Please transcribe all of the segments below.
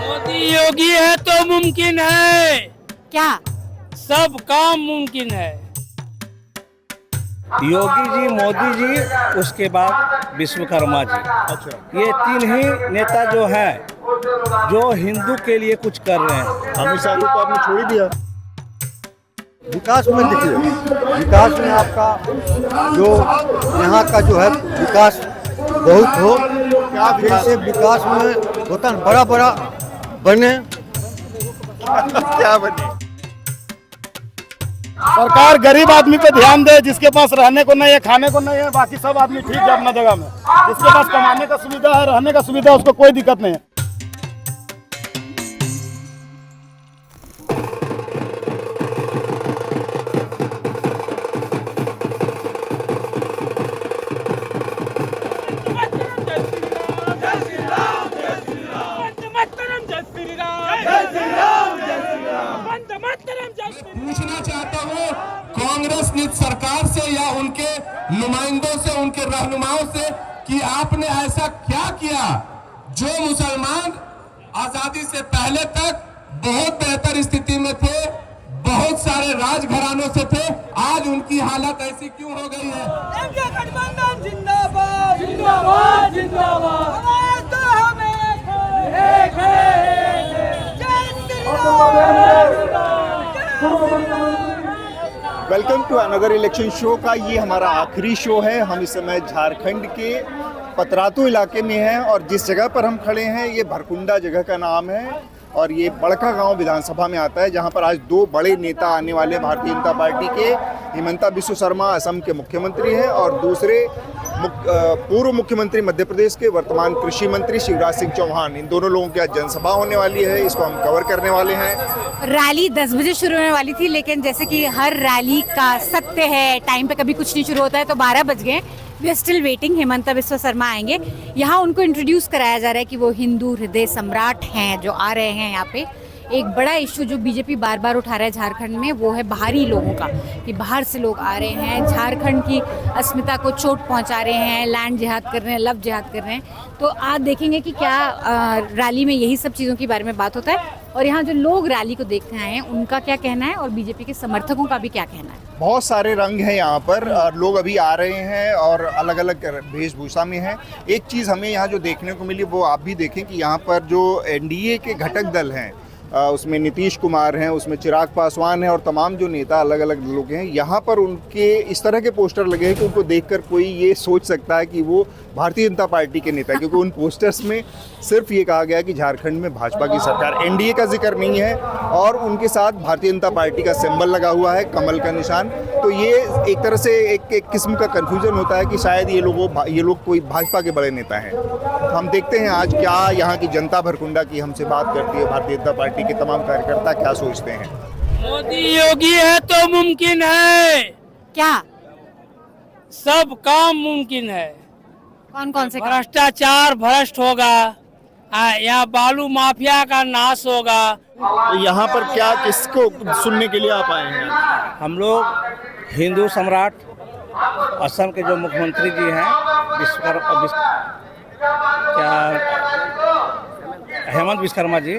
मोदी योगी है तो मुमकिन है, क्या? सब काम मुमकिन है। योगी जी, मोदी जी, उसके बाद विश्वकर्मा जी। अच्छा, ये तीन ही नेता जो हैं जो हिंदू के लिए कुछ कर रहे हैं। अमित शाह को तो आपने छोड़ ही दिया। विकास में देखिए, विकास में आपका जो यहाँ का जो है विकास बहुत हो, क्या विकास? जैसे विकास में होता है बड़ा बड़ा बने। क्या बने? सरकार गरीब आदमी पे ध्यान दे, जिसके पास रहने को नहीं है, खाने को नहीं है, बाकी सब आदमी ठीक है अपना जगह में। जिसके पास कमाने का सुविधा है, रहने का सुविधा है, उसको कोई दिक्कत नहीं है। पूछना चाहता हूँ कांग्रेस नीति सरकार से या उनके नुमाइंदों से, उनके रहनुमाओं से, कि आपने ऐसा क्या किया जो मुसलमान आजादी से पहले तक बहुत बेहतर स्थिति में थे, बहुत सारे राजघरानों से थे, आज उनकी हालत ऐसी क्यों हो गई है? गठबंधन जिंदाबाद जिंदाबाद जिंदाबाद, हमारे तो हम एक है। जय Shri welcome to another election show का ये हमारा आखिरी शो है। हम इस समय झारखंड के पतरातू इलाके में हैं और जिस जगह पर हम खड़े हैं ये भरकुंडा जगह का नाम है और ये बड़का गांव विधानसभा में आता है, जहां पर आज दो बड़े नेता आने वाले हैं भारतीय जनता पार्टी के। हिमंता बिस्वा शर्मा असम के मुख्यमंत्री हैं और दूसरे पूर्व मुख्यमंत्री मध्य प्रदेश के, वर्तमान कृषि मंत्री शिवराज सिंह चौहान। इन दोनों लोगों की आज जनसभा होने वाली है, इसको हम कवर करने वाले हैं। रैली 10 बजे शुरू होने वाली थी, लेकिन जैसे कि हर रैली का सत्य है, टाइम पे कभी कुछ नहीं शुरू होता है, तो 12 बज गए। We are still waiting. Himanta Biswa Sarma आएंगे। यहाँ उनको इंट्रोड्यूस कराया जा रहा है कि वो हिंदू हृदय सम्राट हैं जो आ रहे हैं यहाँ पे। एक बड़ा इशू जो बीजेपी बार बार उठा रहा है झारखंड में, वो है बाहरी लोगों का, कि बाहर से लोग आ रहे हैं, झारखंड की अस्मिता को चोट पहुंचा रहे हैं, लैंड जिहाद कर रहे हैं, लव जिहाद कर रहे हैं। तो आज देखेंगे कि क्या रैली में यही सब चीज़ों के बारे में बात होता है और यहाँ जो लोग रैली को देखने आए हैं उनका क्या कहना है और बीजेपी के समर्थकों का भी क्या कहना है। बहुत सारे रंग हैं यहाँ पर और लोग अभी आ रहे हैं और अलग अलग वेशभूषा में हैं। एक चीज़ हमें यहाँ जो देखने को मिली वो आप भी देखें कि यहाँ पर जो एनडीए के घटक दल हैं, उसमें नीतीश कुमार हैं, उसमें चिराग पासवान हैं और तमाम जो नेता अलग अलग लोग हैं, यहाँ पर उनके इस तरह के पोस्टर लगे हैं कि उनको देखकर कोई ये सोच सकता है कि वो भारतीय जनता पार्टी के नेता, क्योंकि उन पोस्टर्स में सिर्फ ये कहा गया कि झारखंड में भाजपा की सरकार, एनडीए का जिक्र नहीं है और उनके साथ भारतीय जनता पार्टी का सिंबल लगा हुआ है, कमल का निशान। तो ये एक तरह से एक किस्म का कन्फ्यूजन होता है कि शायद ये लोग कोई भाजपा के बड़े नेता हैं। तो हम देखते हैं आज क्या यहाँ की जनता भरकुंडा की हमसे बात करती है, भारतीय जनता पार्टी के तमाम कार्यकर्ता क्या सोचते हैं। मोदी योगी है तो मुमकिन है, क्या? सब काम मुमकिन है। कौन कौन से? भ्रष्टाचार भ्रष्ट होगा, यहाँ बालू माफिया का नाश होगा। तो यहाँ पर क्या किसको सुनने के लिए आप आए हैं? हम लोग हिंदू सम्राट असम के जो मुख्यमंत्री जी हैं हेमंत विश्वकर्मा जी,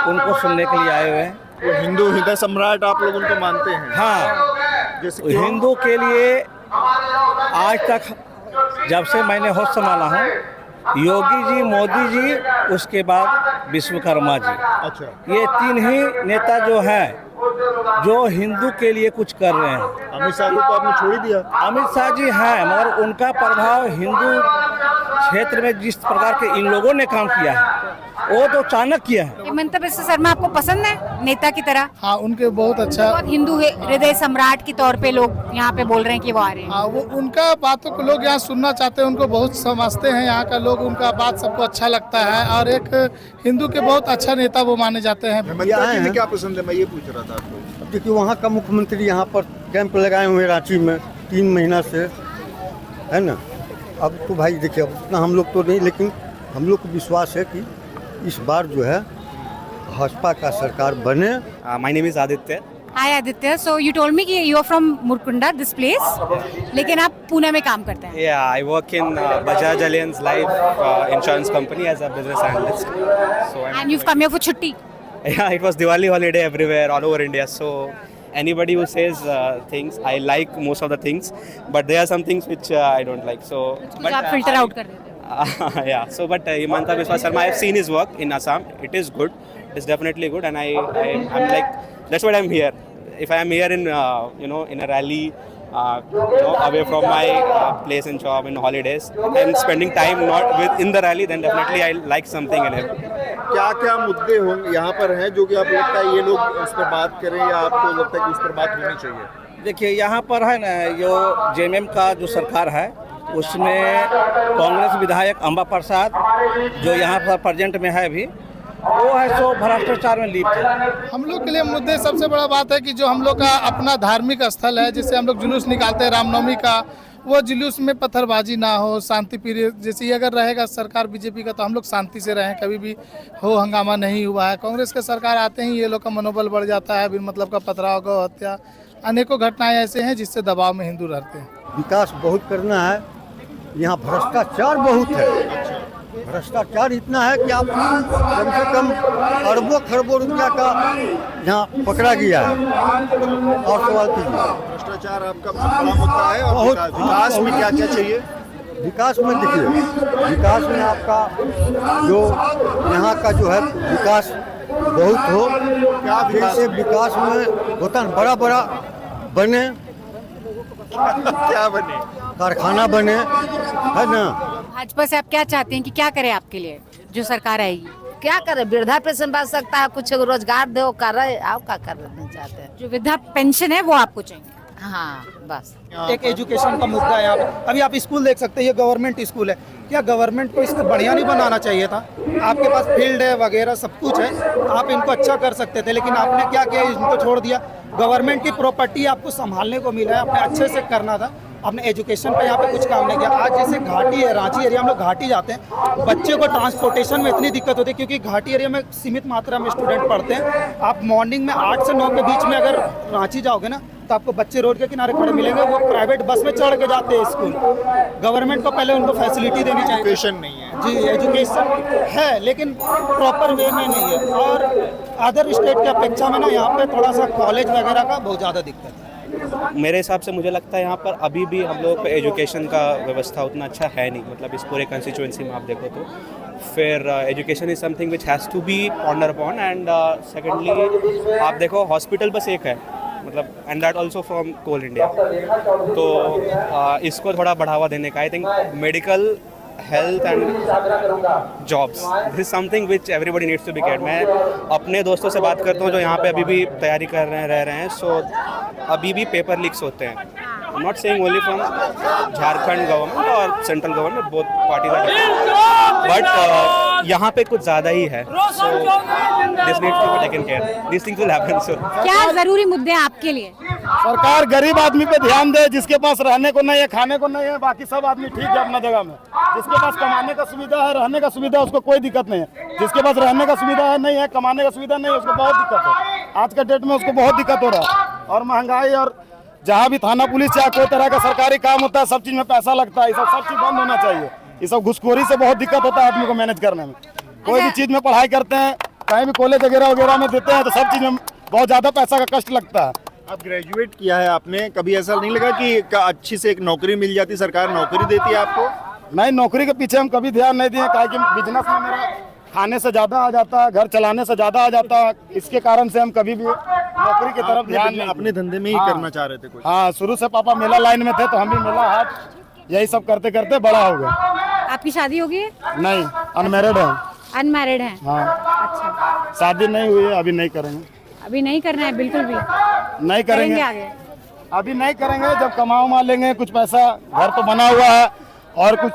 उनको सुनने के लिए आए हुए हैं। तो हिंदू हृदय सम्राट आप लोग उनको मानते हैं? हाँ, जैसे हिंदू के लिए आज तक जब से मैंने होश संभाला हूँ, योगी जी, मोदी जी, उसके बाद विश्वकर्मा जी। अच्छा, ये तीन ही नेता जो हैं जो हिंदू के लिए कुछ कर रहे हैं। अमित शाह को तो आपने छोड़ ही दिया। अमित शाह जी हैं, मगर उनका प्रभाव हिंदू क्षेत्र में जिस प्रकार के इन लोगों ने काम किया है वो तो चाणक्य है। हिमंता बिस्वा शर्मा आपको पसंद है नेता की तरह? हाँ, उनके बहुत अच्छा। बहुत हिंदू हृदय सम्राट के तौर पे लोग यहाँ पे बोल रहे हैं कि वो आ रहे हैं। हाँ, वो उनका बातों को लोग यहाँ सुनना चाहते हैं, उनको बहुत समझते हैं यहाँ का लोग, उनका बात सबको अच्छा लगता है और एक हिंदू के बहुत अच्छा नेता वो माने जाते हैं। हिमंता जी ने क्या पसंद है, मैं ये पूछ रहा था आपको। क्योंकि वहाँ का मुख्यमंत्री यहाँ पर कैंप लगाए हुए रांची में 3 महीना से, है ना। अब तो भाई देखिए, अब उतना हम लोग तो नहीं, लेकिन हम लोग को विश्वास है कि इस बार जो है भाजपा का सरकार बने। My name is Aditya. Hi Aditya, so you told me कि you are from Murkunda, this place, लेकिन आप पुणे में काम करते हैं. Yeah, I work in Bajaj Allianz Life insurance company as a business analyst. So And you've come here for छुट्टी. yeah, it was Diwali holiday everywhere, all over India. So anybody who says things, I like most of the things, but there are some things which I don't like. So, कुछ आप filter out कर देते हो. yeah. So, but Himanta Biswa Sarma, I have seen his work in Assam. It is good. It's definitely good, and I'm like, that's what I'm here. If I am here in in a rally, away from my place and job in holidays, and spending time not in the rally, then definitely I like something in it. क्या क्या मुद्दे होंगे यहाँ पर हैं जो कि आपको लगता है ये लोग उस पर बात करें, या आपको लगता है कि उस पर बात होनी चाहिए? देखिए यहाँ पर है ना, जो जेएमएम का जो सरकार है उसमें कांग्रेस विधायक अंबा प्रसाद जो यहाँ पर प्रेजेंट में है अभी, वो है सो भ्रष्टाचार में लिप्त है. हम लोग के लिए मुद्दे सबसे बड़ा बात है कि जो हम लोग का अपना धार्मिक स्थल है, जिससे हम लोग जुलूस निकालते हैं रामनवमी का, वो जुलूस में पत्थरबाजी ना हो, शांति प्रिय जैसे ही अगर रहेगा सरकार बीजेपी का, तो हम लोग शांति से रहें, कभी भी हो हंगामा नहीं हुआ है. कांग्रेस के सरकार आते ही ये लोग का मनोबल बढ़ जाता है, बिन मतलब का पथराव, गौ हत्या, अनेकों घटनाएं ऐसे हैं जिससे दबाव में हिंदू रहते हैं. विकास बहुत करना है, यहाँ भ्रष्टाचार बहुत है. भ्रष्टाचार इतना है कि आप कम से कम अरबों खरबों रुपया का यहाँ पकड़ा गया है. और सवाल कीजिए. भ्रष्टाचार आपका बड़ा मुद्दा है, और विकास में क्या क्या चाहिए? विकास में देखिए, विकास में आपका जो यहाँ का जो है विकास बहुत हो. क्या विकास? जैसे विकास में होता है बड़ा बड़ा बने, क्या बने? कारखाना बने, है ना. भाजपा से आप क्या चाहते हैं कि क्या करे आपके लिए जो सरकार आएगी? क्या करे, वृद्धा पेंशन बच सकता है, कुछ रोजगार दो, करे, आप क्या करना चाहते हैं? जो वृद्धा पेंशन है वो आपको चाहिए. हाँ बस. एक एजुकेशन का मुद्दा है यहाँ पे. अभी आप स्कूल देख सकते हैं, ये गवर्नमेंट स्कूल है. क्या गवर्नमेंट को इसको बढ़िया नहीं बनाना चाहिए था? आपके पास फील्ड है वगैरह सब कुछ है, आप इनको अच्छा कर सकते थे, लेकिन आपने क्या किया, इनको छोड़ दिया. गवर्नमेंट की प्रॉपर्टी आपको संभालने को मिला है, आपने अच्छे से करना था. आपने एजुकेशन पे यहाँ पे कुछ काम नहीं किया. आज जैसे घाटी है, रांची एरिया हम लोग घाटी जाते हैं, बच्चे को ट्रांसपोर्टेशन में इतनी दिक्कत होती है क्योंकि घाटी एरिया में सीमित मात्रा में स्टूडेंट पढ़ते हैं. आप मॉर्निंग में 8 से 9 के बीच में अगर रांची जाओगे ना, तो आपको बच्चे रोड के किनारे खड़े मिलेंगे, वो प्राइवेट बस में चढ़ के जाते हैं स्कूल. गवर्नमेंट को पहले उनको फैसिलिटी देनी चाहिए. एजुकेशन नहीं है जी, एजुकेशन है लेकिन प्रॉपर वे में नहीं है, और अदर स्टेट की अपेक्षा में ना यहाँ पे थोड़ा सा कॉलेज वगैरह का बहुत ज़्यादा दिक्कत है. मेरे हिसाब से मुझे लगता है यहाँ पर अभी भी हम लोग को एजुकेशन का व्यवस्था उतना अच्छा है नहीं. मतलब इस पूरे कंस्टिट्यूएंसी में आप देखो तो फिर education is something which has to be ponder upon. And secondly आप देखो हॉस्पिटल बस एक है, मतलब and that also from Coal India. तो इसको थोड़ा बढ़ावा देने का, I think medical, health and jobs, this is something which everybody needs to be care. मैं अपने दोस्तों से बात करता हूँ जो यहाँ पे अभी भी तैयारी कर रहे हैं. सो अभी भी पेपर लीक्स होते हैं. I am not saying only from Jharkhand government और central government, both parties are, but यहाँ पे कुछ ज़्यादा ही है. So this needs to be taken care. This things will happen. So क्या जरूरी मुद्दे हैं आपके लिए? सरकार गरीब आदमी पे ध्यान दे, जिसके पास रहने को नहीं है, खाने को नहीं है, बाकी सब आदमी ठीक है अपना जगह में. जिसके पास कमाने का सुविधा है, रहने का सुविधा है, उसको कोई दिक्कत नहीं है. जिसके पास रहने का सुविधा है नहीं है, कमाने का सुविधा नहीं है, उसको बहुत दिक्कत है. आज के डेट में उसको बहुत दिक्कत हो रहा है. और महंगाई, और जहाँ भी थाना पुलिस या कोई तरह का सरकारी काम होता है, सब चीज में पैसा लगता है. ये सब चीज बंद होना चाहिए. ये सब घुसखोरी से बहुत दिक्कत होता है आदमी को मैनेज करने में. कोई भी चीज में पढ़ाई करते हैं, कहीं भी कॉलेज वगैरह में देते हैं, तो सब चीज में बहुत ज्यादा पैसा का कष्ट लगता है. अब ग्रेजुएट किया है आपने, कभी ऐसा नहीं लगा कि अच्छी से एक नौकरी मिल जाती, सरकार नौकरी देती है आपको? नहीं, नौकरी के पीछे हम कभी ध्यान नहीं दिए, काहे कि बिजनेस में मेरा खाने से ज्यादा आ जाता है, घर चलाने से ज्यादा आ जाता है. इसके कारण से हम कभी भी नौकरी की तरफ ध्यान नहीं. अपने धंधे में ही करना चाह रहे थे कुछ? हाँ, शुरू से पापा मेला लाइन में थे, तो हम भी मेला हाट यही सब करते करते बड़ा हो गए. आपकी शादी होगी है? नहीं, अनमैरिड है. अनमैरिड है? हाँ. अच्छा, शादी नहीं हुई है, अभी नहीं करेंगे. अभी नहीं करना है बिल्कुल भी? नहीं करेंगे आगे? अभी नहीं करेंगे. जब कमा लेंगे कुछ पैसा, घर तो बना हुआ है, और कुछ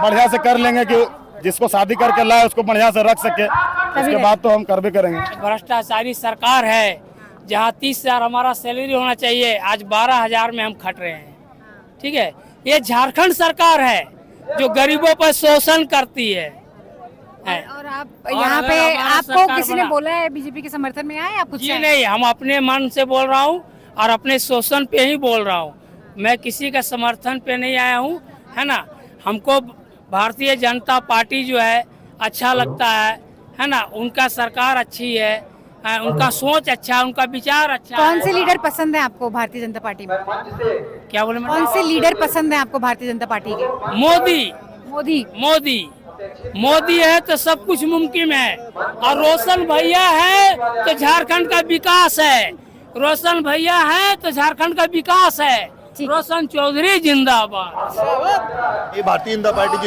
बढ़िया से कर लेंगे कि जिसको शादी करके लाए उसको बढ़िया से रख सके, उसके बाद तो हम कर भी करेंगे. भ्रष्टाचारी सरकार है. जहाँ 30,000 हमारा सैलरी होना चाहिए, आज 12,000 में हम खट रहे हैं. ठीक है, ये झारखंड सरकार है जो गरीबों पर शोषण करती है. है। और आप और यहाँ अगर पे हमारा आपको सरकार किसी ने बना- बोला है बीजेपी के समर्थन में आए आप कुछ जी नहीं, हम अपने मन से बोल रहा हूँ और अपने शोषण पे ही बोल रहा हूँ। मैं किसी का समर्थन पे नहीं आया हूँ, है ना। हमको भारतीय जनता पार्टी जो है अच्छा लगता है ना। उनका सरकार अच्छी है, उनका सोच अच्छा है, उनका विचार अच्छा कौन है। से लीडर पसंद है आपको भारतीय जनता पार्टी में? क्या बोले मैडम? कौन से लीडर पसंद है आपको भारतीय जनता पार्टी के? मोदी। मोदी। मोदी मोदी है तो सब कुछ मुमकिन है। और रोशन भैया है तो झारखंड का विकास है। रोशन भैया है तो झारखंड का विकास है। रोशन चौधरी जिंदाबाद। ये भारतीय जनता पार्टी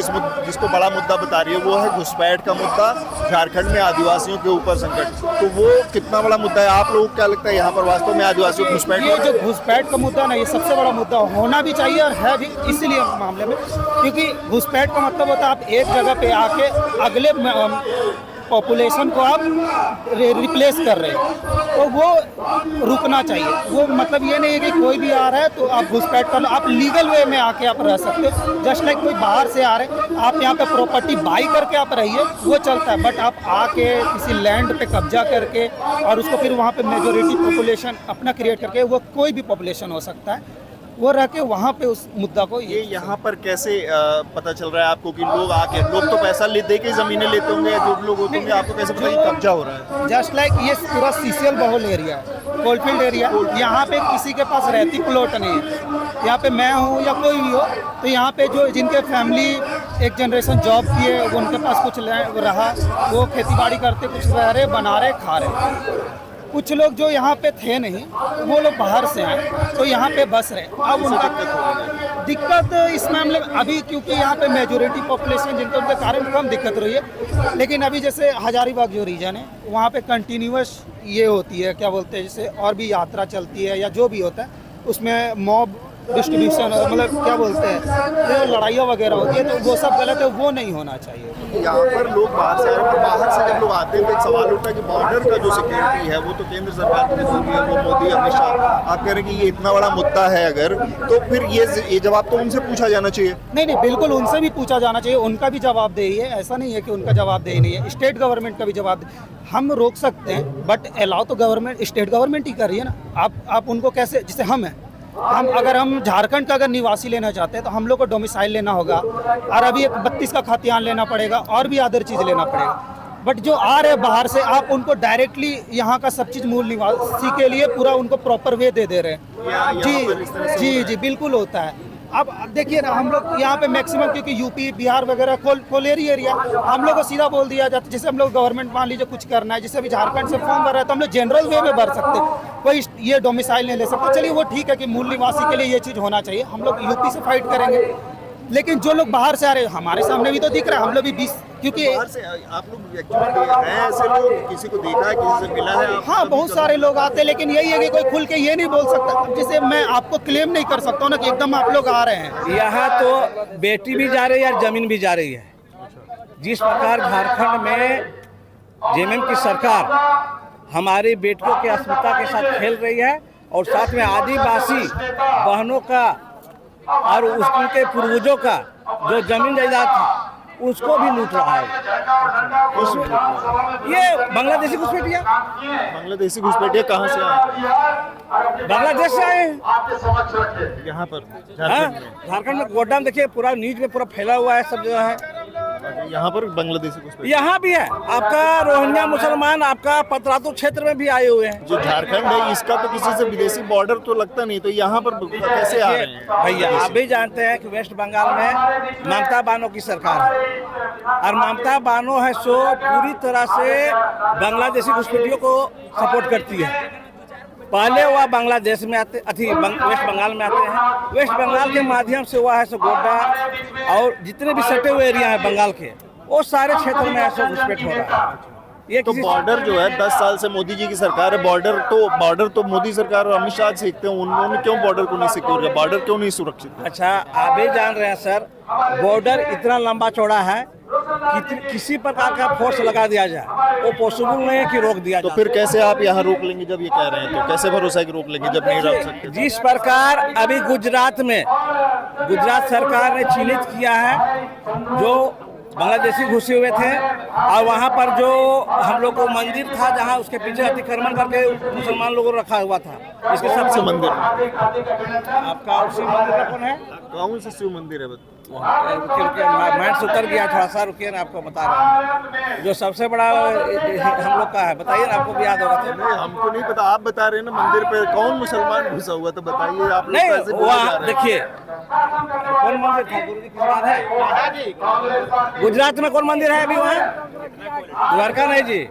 जिसको बड़ा मुद्दा बता रही है वो है घुसपैठ का मुद्दा, झारखंड में आदिवासियों के ऊपर संकट। तो वो कितना बड़ा मुद्दा है, आप लोगों को क्या लगता है यहाँ पर वास्तव में आदिवासियों को घुसपैठ? ये जो घुसपैठ का मुद्दा ना, ये सबसे बड़ा मुद्दा होना भी चाहिए और है भी इसीलिए मामले में, क्योंकि घुसपैठ का मतलब होता है आप एक जगह पे आके अगले पॉपुलेशन को आप रिप्लेस कर रहे हैं, तो वो रुकना चाहिए। वो मतलब ये नहीं है कि कोई भी आ रहा है तो आप घुसपैठ कर लो, आप लीगल वे में आके आप रह सकते हो। जस्ट लाइक कोई बाहर से आ रहे, आप यहाँ पे प्रॉपर्टी बाई करके आप रहिए, वो चलता है। बट आप आके किसी लैंड पे कब्जा करके और उसको फिर वहाँ पे मेजोरिटी पॉपुलेशन अपना क्रिएट करके, वो कोई भी पॉपुलेशन हो सकता है, वो रह के वहाँ पे उस मुद्दा को ये यहाँ पर कैसे पता चल रहा है आपको कि लोग तो पैसा दे के जमीनें लेते होंगे या जो लोग होते होंगे, आपको कैसे पता कि कब्जा हो रहा है? जस्ट लाइक ये पूरा सीसीएल बहुल एरिया है, कोलफील्ड एरिया। यहाँ पे किसी के पास रहती प्लॉट नहीं है। यहाँ पे मैं हूँ या कोई भी हो, तो यहाँ पे जो जिनके फैमिली एक जनरेशन जॉब किए, उनके पास कुछ रहा, वो खेती बाड़ी करते, कुछ रह रहे, बना रहे, खा रहे। कुछ लोग जो यहाँ पे थे नहीं, वो लोग बाहर से आए तो यहाँ पे बस रहे। अब उनका दिक्कत इस मामले में अभी, क्योंकि यहाँ पे मेजोरिटी पॉपुलेशन जिनके उनके कारण कम दिक्कत रही है। लेकिन अभी जैसे हजारीबाग जो रीजन है, वहाँ पे कंटिन्यूअस ये होती है, क्या बोलते हैं, जैसे और भी यात्रा चलती है या जो भी होता है, उसमें मॉब डिस्ट्रीब्यूशन, मतलब क्या बोलते हैं, जो लड़ाइयाँ वगैरह होती है, तो वो सब गलत है, वो नहीं होना चाहिए। यहाँ पर लोग बाहर से आ रहे हैं, बाहर से जब लोग आते हैं तो एक सवाल उठता है कि बॉर्डर का जो सिक्योरिटी है वो तो केंद्र सरकार की होती है, वो मोदी अमित शाह। आप कह रहे हैं कि ये इतना बड़ा मुद्दा है अगर, तो फिर ये जवाब तो उनसे पूछा जाना चाहिए। नहीं, बिल्कुल उनसे भी पूछा जाना चाहिए, उनका भी जवाबदेही है। ऐसा नहीं है कि उनका जवाबदेही नहीं है, स्टेट गवर्नमेंट का भी जवाब। हम रोक सकते हैं बट अलाउ तो गवर्नमेंट, स्टेट गवर्नमेंट ही कर रही है ना। आप उनको कैसे, जैसे हम अगर हम झारखंड का अगर निवासी लेना चाहते हैं तो हम लोग को डोमिसाइल लेना होगा, और अभी एक 32 का खतियान लेना पड़ेगा और भी अदर चीज़ लेना पड़ेगा। बट जो आ रहे हैं बाहर से, आप उनको डायरेक्टली यहाँ का सब चीज़ मूल निवासी के लिए पूरा उनको प्रॉपर वे दे रहे हैं। जी बिल्कुल होता है। अब देखिए ना, हम लोग यहाँ पे मैक्सिमम, क्योंकि यूपी बिहार वगैरह कोलेरी एरिया, हम लोग को सीधा बोल दिया जाता है। जैसे हम लोग गवर्नमेंट मान लीजिए कुछ करना है, जैसे अभी झारखंड से फॉर्म भर रहा है तो हम लोग जनरल वे में भर सकते हैं, कोई ये डोमिसाइल नहीं ले सकते। चलिए वो ठीक है कि मूल निवासी के लिए ये चीज़ होना चाहिए, हम लोग यूपी से फाइट करेंगे। लेकिन जो लोग बाहर से आ रहे हैं, हमारे सामने भी तो दिख रहा है, हम लोग भी 20, क्योंकि बाहर से आप लोग एक्चुअली हैं ऐसे लोग, किसी को देखा है, किसी से मिला है? हाँ, बहुत सारे लोग आते हैं, लेकिन यही है कि कोई खुल के ये नहीं बोल सकता। जैसे मैं आपको क्लेम नहीं कर सकता हूँ ना कि एकदम आप लोग आ रहे हैं। यहाँ तो बेटी भी जा रही है और जमीन भी जा रही है। जिस प्रकार झारखंड में जेएमएम की सरकार हमारी बेटियों की अस्मिता के साथ खेल रही है और साथ में आदिवासी बहनों का और उनके पूर्वजों का जो जमीन जायदाद था उसको भी लूट रहा है। ये बांग्लादेशी घुसपैठिया कहाँ से आए? बांग्लादेश से आए हैं यहाँ पर झारखंड में। गोड्डा में देखिए, पूरा न्यूज में पूरा फैला हुआ है, सब जगह है। यहाँ पर बांग्लादेशी घुसपैठिया यहाँ भी है, आपका रोहिंग्या मुसलमान आपका पतरातू क्षेत्र में भी आए हुए हैं। जो झारखंड है इसका तो किसी से विदेशी बॉर्डर तो लगता नहीं, तो यहाँ पर कैसे आ रहे हैं? भैया आप भी जानते हैं कि वेस्ट बंगाल में ममता बानो की सरकार है और ममता बानो है सो पूरी तरह से बांग्लादेशी घुसपैठियों को सपोर्ट करती है। पहले वह बांग्लादेश में आते वेस्ट बंगाल में आते हैं, वेस्ट बंगाल के माध्यम से वह है सो गोड्डा और जितने भी सटे हुए एरिया हैं बंगाल के, वो सारे क्षेत्रों में ऐसा घुसपैठ हो रहा है। ये तो बॉर्डर जो है 10 साल से मोदी जी की सरकार है, बॉर्डर तो मोदी सरकार और अमित शाह सीखते हैं, उन्होंने क्यों बॉर्डर को नहीं सिक्योर किया, बॉर्डर क्यों नहीं सुरक्षित? अच्छा, आप भी जान रहे हैं सर, बॉर्डर इतना लंबा चौड़ा है कि किसी प्रकार का फोर्स लगा दिया जाए वो पॉसिबल नहीं है कि रोक दिया जाए। तो फिर कैसे आप यहाँ रोक लेंगे जब ये कह रहे हैं, तो कैसे भरोसा है कि रोक लेंगे जब नहीं रोक सकते? जिस प्रकार अभी गुजरात सरकार ने चिन्हित किया है, जो बांग्लादेशी घुसे हुए थे और वहाँ पर जो हम लोग को मंदिर था जहाँ उसके पीछे अतिक्रमण करके मुसलमान लोगों को रखा हुआ था। इसके सबसे मंदिर आपका उसी मंदिर का कौन है? कौन सा शिव मंदिर है? माइंड से उतर गया थोड़ा सा, रुकिए ना आपको बता रहा हूँ। जो सबसे बड़ा हम लोग का है, बताइए ना, आपको भी याद होगा तो। नहीं, हमको नहीं पता, आप बता रहे हैं ना मंदिर पे कौन मुसलमान घुसा हुआ, तो बताइए आप। नहीं, वहाँ देखिए कौन मंदिर था, गुरुजी की बात है। गुजरात में कौन मंदिर है अभी वहाँ? द्वारका नहीं जी,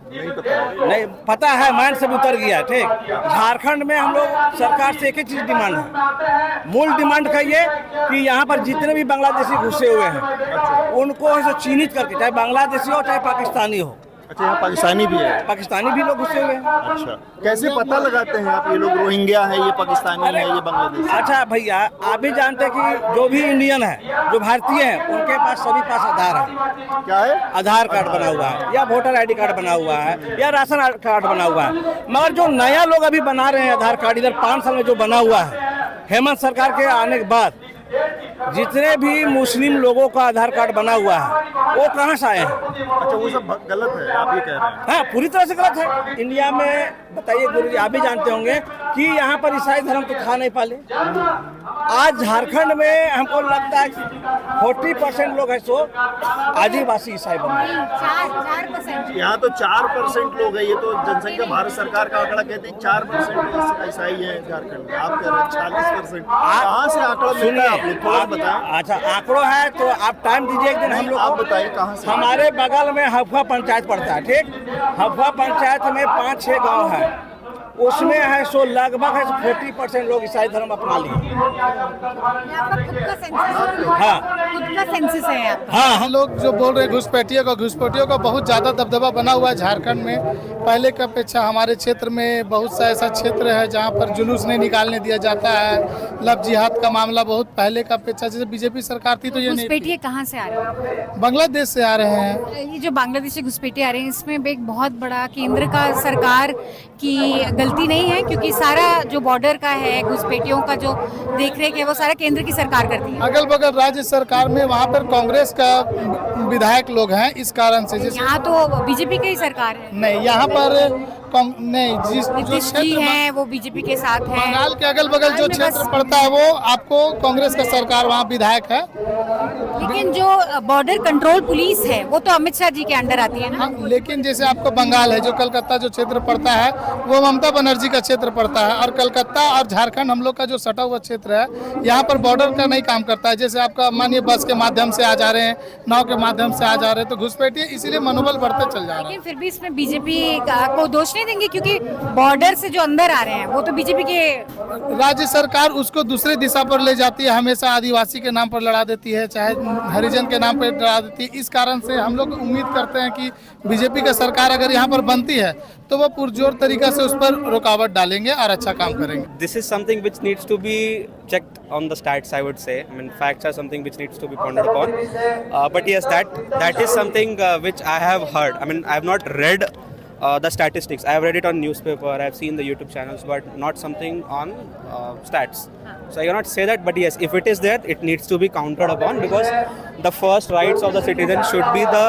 नहीं पता है, माइंड से उतर गया। ठीक, झारखंड में हम लोग सरकार से एक ही चीज डिमांड है, मूल डिमांड का ये कि यहाँ पर जितने भी बांग्लादेशी घुसे हुए हैं उनको ऐसे चिन्हित करके, चाहे बांग्लादेशी हो चाहे पाकिस्तानी हो। अच्छा, यहाँ पाकिस्तानी भी है? पाकिस्तानी भी लोग घुसे हुए हैं। अच्छा, कैसे पता लगाते हैं आप ये लोग रोहिंग्या है, ये पाकिस्तानी है, ये बांग्लादेशी? अच्छा भैया, आप भी जानते हैं कि जो भी इंडियन है, जो भारतीय है, उनके पास सभी पास आधार है। क्या है? आधार कार्ड बना हुआ है, या वोटर आईडी कार्ड बना हुआ है, या राशन कार्ड बना हुआ है। मगर जो नया लोग अभी बना रहे हैं आधार कार्ड, इधर 5 साल में जो बना हुआ है हेमंत सरकार के आने के बाद, जितने भी मुस्लिम लोगों का आधार कार्ड बना हुआ है वो कहाँ से आए हैं? अच्छा, वो सब गलत है, आप ये कह रहे हैं? हाँ, पूरी तरह से गलत है। इंडिया में बताइए गुरुजी, आप भी जानते होंगे कि यहाँ पर ईसाई धर्म तो था नहीं पहले। आज झारखंड में हमको लगता है 40% लोग हैं सो आदिवासी ईसाई बन गए। 4%। यहाँ तो 4% लोग हैं, ये तो जनसंख्या भारत सरकार का आंकड़ा कहते हैं 4% ईसाई है झारखंड में। आप कह रहे हैं 40%। कहाँ से आंकड़ा मिलता है, आप लोग थोड़ा बताएं। अच्छा, आंकड़ों है तो आप टाइम दीजिए एक दिन, हम लोग आप बताइए कहाँ से। हमारे बगल में हफुआ पंचायत पड़ता है। ठीक, हफुआ पंचायत में 5-6 गांव है, उसमें है सो लगभग है 40% लोग ईसाई धर्म अपना लिए। खुद का सेंसस है आप? हाँ, हम लोग जो बोल रहे हैं घुसपैठियों का बहुत ज़्यादा दबदबा बना हुआ है झारखंड में। पहले की अपेक्षा हमारे क्षेत्र में बहुत सा ऐसा क्षेत्र है जहाँ पर जुलूस नहीं निकालने दिया जाता है। लव जिहाद का मामला बहुत पहले का अपेक्षा, जैसे बीजेपी सरकार थी तो ये नहीं। घुसपैठिए कहाँ से आ रहे हैं? बांग्लादेश से आ रहे हैं। ये जो बांग्लादेशी घुसपैठिए आ रहे हैं, इसमें एक बहुत बड़ा केंद्र का सरकार की गलती नहीं है, क्योंकि सारा जो बॉर्डर का है, घुसपैठियों का जो देख रेख है, वो सारा केंद्र की सरकार करती है। अगल बगल राज्य सरकार में वहाँ पर कांग्रेस का विधायक लोग हैं, इस कारण से। यहाँ तो बीजेपी की ही सरकार है। नहीं, यहाँ पर नहीं, जिस नीतीश जी हैं वो बीजेपी के साथ है। बंगाल के अगल बगल जो क्षेत्र पड़ता है वो आपको कांग्रेस का सरकार वहाँ विधायक है। लेकिन जो बॉर्डर कंट्रोल पुलिस है वो तो अमित शाह जी के अंडर आती है ना। हाँ, लेकिन जैसे आपको बंगाल है, जो कलकत्ता जो क्षेत्र पड़ता है वो ममता बनर्जी का क्षेत्र पड़ता है, और कलकत्ता और झारखंड हम लोग का जो सटा हुआ क्षेत्र है, यहाँ पर बॉर्डर का नहीं काम करता है। जैसे आपका मानिए बस के माध्यम से आ जा रहे हैं, नाव के माध्यम से आ जा रहे हैं, तो घुसपैठिए इसीलिए मनोबल बढ़ते चल जा रहा है। लेकिन फिर भी इसमें बीजेपी को दोष नहीं देंगे, क्योंकि बॉर्डर से जो अंदर आ रहे हैं वो तो बीजेपी के। राज्य सरकार उसको दूसरे दिशा पर ले जाती है, हमेशा आदिवासी के नाम पर लड़ा देती है, चाहे हरिजन के नाम पर लड़ा देती है। इस कारण से हम लोग उम्मीद करते हैं कि बीजेपी का सरकार अगर यहाँ पर बनती है तो वो पुरजोर तरीका से उस पर रुकावट डालेंगे और अच्छा काम करेंगे। This is something which needs to be checked on the stats, I would say. I mean, facts are something which needs to be pondered upon. But yes, that is something which I have heard. I mean, I have not read the statistics. I have read it on newspaper, I have seen the YouTube channels, but not something on stats. So I cannot say that, but yes, if it is there, it needs to be counted upon, because the first rights of the citizen should be the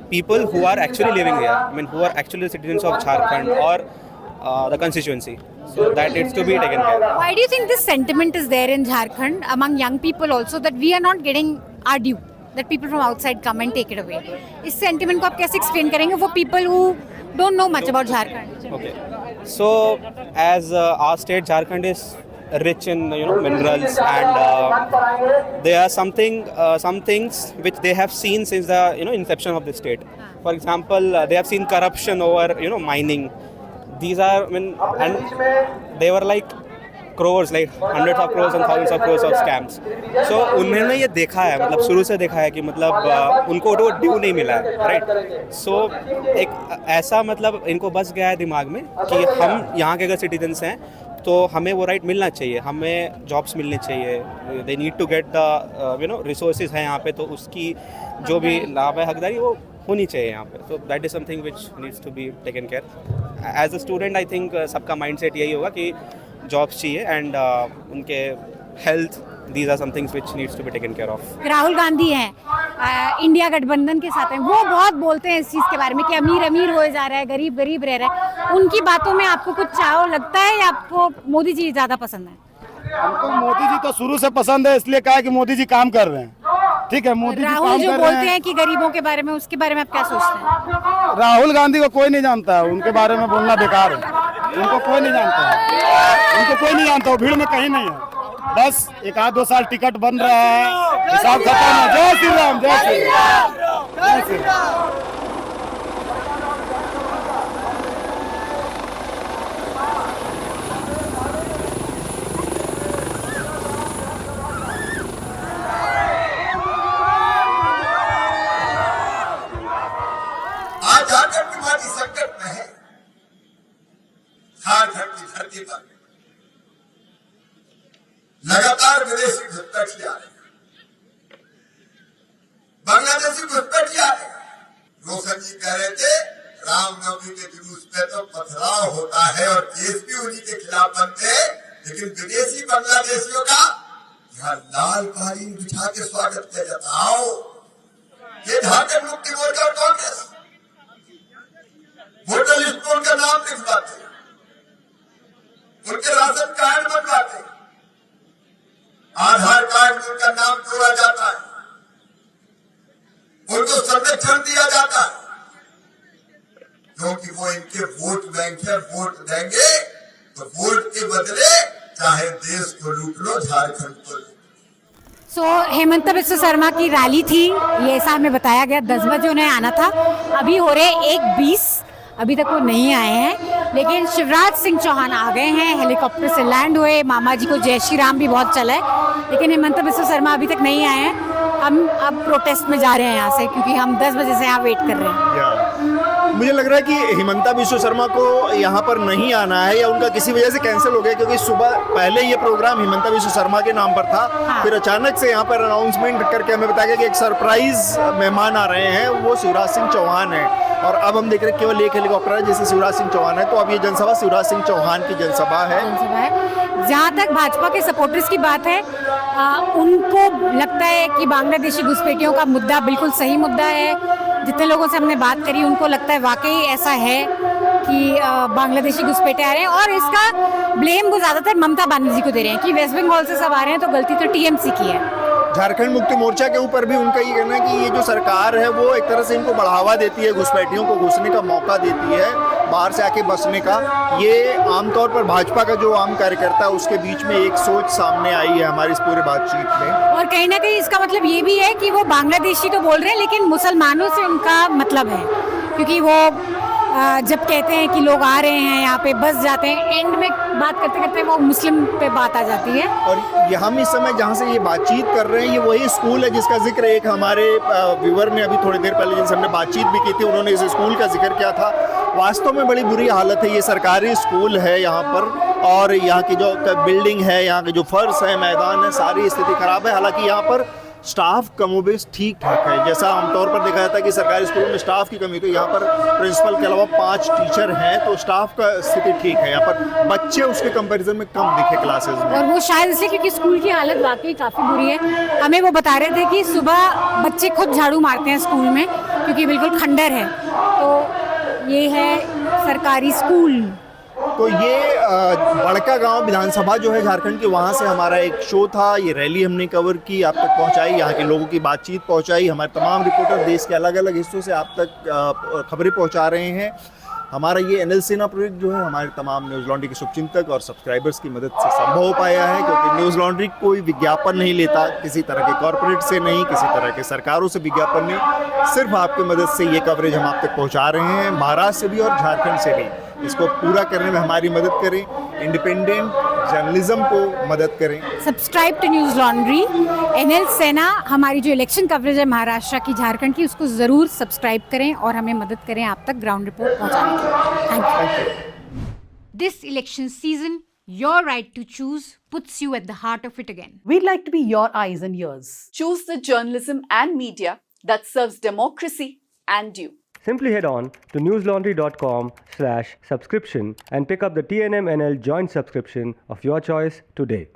people who are actually living here. I mean, who are actually citizens of Jharkhand or the constituency. So that needs to be taken care of. Why do you think this sentiment is there in Jharkhand among young people also, that we are not getting our due? That people from outside come and take it away. इस sentiment को आप कैसे explain करेंगे for people who don't know much about Jharkhand? Okay. So as our state Jharkhand is rich in minerals, and there are some things which they have seen since the inception of the state. For example, they have seen corruption over mining. These are and they were like crores, like hundreds of crores and thousands of crores of scams. So उन्होंने ये देखा है, मतलब शुरू से देखा है कि मतलब उनको वो ड्यू नहीं मिला है, राइट? सो एक ऐसा मतलब इनको बस गया है दिमाग में कि हम यहाँ के अगर सिटीजन्स हैं तो हमें वो राइट मिलना चाहिए, हमें जॉब्स मिलने चाहिए, they need to get the resources है यहाँ पे, तो उसकी जो भी लाभ है, हकदारी, वो होनी चाहिए यहाँ पे. So that is something which needs to be taken care. As a student I think सबका माइंड सेट यही होगा कि जॉब्स चाहिए, एंड उनके health these are some things which needs to be taken care of. Rahul Gandhi हैं, India गठबंधन के साथ हैं, वो बहुत बोलते हैं इस चीज़ के बारे में कि अमीर अमीर हो जा रहा है, गरीब गरीब रह रहा है। उनकी बातों में आपको कुछ चाव लगता है या आपको मोदी जी ज़्यादा पसंद है? हमको मोदी जी तो शुरू से पसंद है, इसलिए कहा कि मोदी जी काम कर रहे हैं। ठीक है, मोदी जी राहुल काम जो कर रहे बोलते हैं। हैं कि गरीबों के बारे में, उसके बारे में आप क्या सोचते हैं? राहुल गांधी को कोई नहीं जानता है, उनके बारे में बोलना बेकार है। उनको कोई नहीं जानता है, उनको कोई नहीं जानता, वो भीड़ में कहीं नहीं है। बस 1-2 साल टिकट बन रहा है, हिसाब खत्म है। जय श्री राम, जय श्री राम, जय श्री राम। आज झारखंड की माटी संकट में है। झारखंड की धरती पर लगातार विदेशी घुसपैठ आ रहे हैं, बांग्लादेशी घुसपैठ आ रहे हैं। रोशन जी कह रहे थे रामनवमी के जुलूस में तो पथराव होता है और केस भी उन्हीं के खिलाफ बनते हैं, लेकिन विदेशी बांग्लादेशियों का यहाँ लाल कालीन बिछा के स्वागत किया जाता। आओ, ये झारखंड मुक्ति मोर्चा और कांग्रेस वोटर लिस्ट में उनका नाम लिखवाते, उनके राशन कार्ड बनवाते, आधार कार्ड में उनका नाम जोड़ा जाता है, उनको संरक्षण दिया जाता है, क्योंकि वो इनके वोट बैंक है। वोट देंगे तो वोट के बदले चाहे देश को लूट लो, झारखंड को लूट। हेमंत बिस्वा शर्मा की रैली थी, ये ऐसा हमें बताया गया 10 बजे उन्हें आना था। अभी हो रहे 1:20, अभी तक वो नहीं आए हैं, लेकिन शिवराज सिंह चौहान आ गए हैं, हेलीकॉप्टर से लैंड हुए। मामा जी को जय श्री राम भी बहुत चला है, लेकिन हेमंत बिस्वा शर्मा अभी तक नहीं आए हैं। हम अब प्रोटेस्ट में जा रहे हैं यहाँ से, क्योंकि हम 10 बजे से यहाँ वेट कर रहे हैं। मुझे लग रहा है कि हिमंता बिस्वा शर्मा को यहाँ पर नहीं आना है या उनका किसी वजह से कैंसिल हो गया, क्योंकि सुबह पहले ये प्रोग्राम हिमंता बिस्वा शर्मा के नाम पर था। हाँ। फिर अचानक से यहाँ पर अनाउंसमेंट करके हमें बताया गया कि एक सरप्राइज मेहमान आ रहे हैं, वो शिवराज सिंह चौहान है। और अब हम देख रहे हैं केवल एक हेलीकॉप्टर है जिससे शिवराज सिंह चौहान है। तो अब ये जनसभा शिवराज सिंह चौहान की जनसभा है। जहाँ तक भाजपा के सपोर्टर्स की बात है, उनको लगता है कि बांग्लादेशी घुसपैठियों का मुद्दा बिल्कुल सही मुद्दा है। जितने लोगों से हमने बात करी, उनको लगता है वाकई ऐसा है कि बांग्लादेशी घुसपैठे आ रहे हैं, और इसका ब्लेम वो ज़्यादातर ममता बनर्जी को दे रहे हैं कि वेस्ट बंगाल से सब आ रहे हैं, तो गलती तो टीएमसी की है। झारखंड मुक्ति मोर्चा के ऊपर भी उनका ये कहना है कि ये जो सरकार है वो एक तरह से इनको बढ़ावा देती है, घुसपैठियों को घुसने का मौका देती है, बाहर से आके बसने का। ये आमतौर पर भाजपा का जो आम कार्यकर्ता है उसके बीच में एक सोच सामने आई है हमारी इस पूरी बातचीत में। और कहीं ना कहीं इसका मतलब ये भी है कि वो बांग्लादेशी तो बोल रहे हैं, लेकिन मुसलमानों से उनका मतलब है, क्योंकि वो जब कहते हैं कि लोग आ रहे हैं यहाँ पे, बस जाते हैं, एंड में बात करते करते वो मुस्लिम पे बात आ जाती है। और हम इस समय जहाँ से ये बातचीत कर रहे हैं, ये वही स्कूल है जिसका जिक्र एक हमारे व्यूअर ने अभी थोड़ी देर पहले जिनसे हमने बातचीत भी की थी, उन्होंने इस स्कूल का जिक्र किया था। वास्तव में बड़ी बुरी हालत है। ये सरकारी स्कूल है यहाँ पर, और यहाँ की जो बिल्डिंग है, यहाँ के जो फर्श है, मैदान है, सारी स्थिति खराब है। हालांकि यहाँ पर स्टाफ कमोबेश ठीक ठाक है। जैसा आमतौर पर देखा जाता है कि सरकारी स्कूल में स्टाफ की कमी, तो यहाँ पर प्रिंसिपल के अलावा 5 टीचर हैं, तो स्टाफ का स्थिति ठीक है। यहाँ पर बच्चे उसके कंपैरिजन में कम दिखे क्लासेस में, और वो शायद इसलिए क्योंकि स्कूल की हालत वाकई काफ़ी बुरी है। हमें वो बता रहे थे कि सुबह बच्चे खुद झाड़ू मारते हैं स्कूल में, क्योंकि बिल्कुल खंडर है। तो ये है सरकारी स्कूल। तो ये बड़का गांव विधानसभा जो है झारखंड की, वहाँ से हमारा एक शो था, ये रैली हमने कवर की, आप तक पहुँचाई, यहाँ के लोगों की बातचीत पहुँचाई। हमारे तमाम रिपोर्टर देश के अलग अलग हिस्सों से आप तक खबरें पहुँचा रहे हैं। हमारा ये एनएल सेना प्रोजेक्ट जो है हमारे तमाम न्यूज़ लॉन्ड्री के शुभचिंतक और सब्सक्राइबर्स की मदद से संभव हो पाया है, क्योंकि न्यूज़ लॉन्ड्री कोई विज्ञापन नहीं लेता, किसी तरह के कॉरपोरेट से नहीं, किसी तरह के सरकारों से विज्ञापन नहीं, सिर्फ आपकी मदद से ये कवरेज हम आप तक पहुँचा रहे हैं, महाराष्ट्र से भी और झारखंड से भी। इसको पूरा करने में हमारी मदद करें, इंडिपेंडेंट जर्नलिज्म को मदद करें। Subscribe to Newslaundry. NL Sena हमारी जो इलेक्शन कवरेज है महाराष्ट्र की, झारखंड की, उसको ज़रूर सब्सक्राइब करें और हमें मदद करें आप तक ग्राउंड रिपोर्ट पहुंचाने की। Thank you. This election season, your right to choose puts you at the heart of it again. We'd like to be your eyes and ears. Choose the journalism and media that serves democracy and you. Simply head on to newslaundry.com/subscription and pick up the TNM NL joint subscription of your choice today.